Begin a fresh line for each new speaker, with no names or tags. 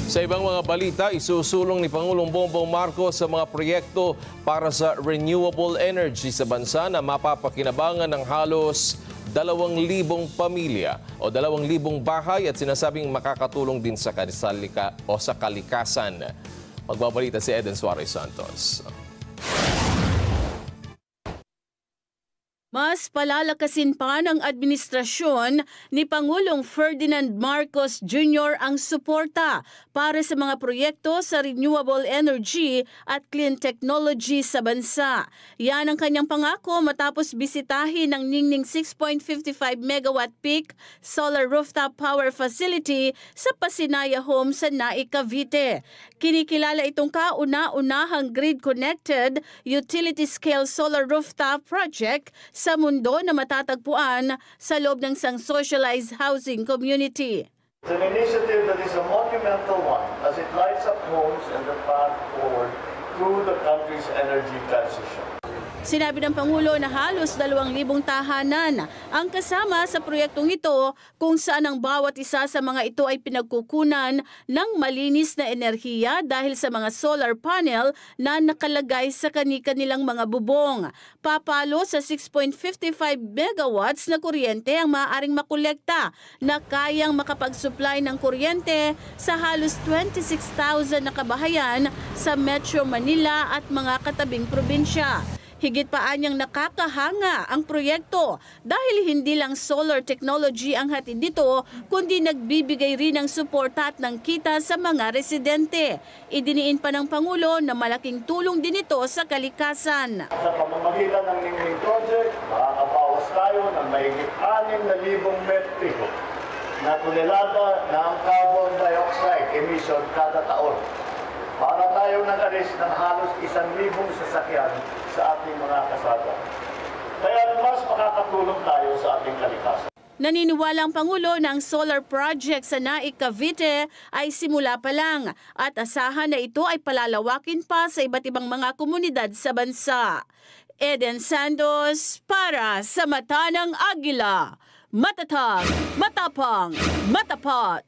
Sa ibang mga balita, isusulong ni Pangulong Bongbong Marcos sa mga proyekto para sa renewable energy sa bansa na mapapakinabangan ng halos 2,000 pamilya o 2,000 bahay at sinasabing makakatulong din sa kalikasan. Magbabalita si Eden Suarez Santos.
Mas palalakasin pa ng administrasyon ni Pangulong Ferdinand Marcos Jr. ang suporta para sa mga proyekto sa renewable energy at clean technology sa bansa. Yan ang kanyang pangako matapos bisitahin ng Ningning 6.55 megawatt peak solar rooftop power facility sa Pasinaya Home sa Naik, Cavite. Kinikilala itong kauna-unahang grid-connected utility-scale solar rooftop project sa mundo na matatagpuan sa loob ng isang socialized housing community.
It's an initiative that is a monumental one as it lights up homes and the path forward through the country's energy transition.
Sinabi ng Pangulo na halos 2,000 tahanan ang kasama sa proyektong ito kung saan ang bawat isa sa mga ito ay pinagkukunan ng malinis na enerhiya dahil sa mga solar panel na nakalagay sa kani-kanilang mga bubong. Papalo sa 6.55 megawatts na kuryente ang maaaring makolekta na kayang makapag-supply ng kuryente sa halos 26,000 na kabahayan sa Metro Manila at mga katabing probinsya. Higit pa anyang nakakahanga ang proyekto dahil hindi lang solar technology ang hatid dito, kundi nagbibigay rin ng suporta at ng kita sa mga residente. Idiniin pa ng Pangulo na malaking tulong din ito sa kalikasan.
Sa pamamagitan ng Ningning Project, makakabawas tayo ng mahigit 6,000 metriko na tonelada ng carbon dioxide emission kada taon. Para tayo nag-alis ng halos 1,000 sasakyan sa ating mga kasada. Kaya mas makakatulong tayo sa ating kalikasan.
Naniniwala ang Pangulo na ang solar project sa Naik, Cavite ay simula pa lang at asahan na ito ay palalawakin pa sa iba't ibang mga komunidad sa bansa. Eden Santos para sa Mata ng Agila. Matatag, matapang, matapat.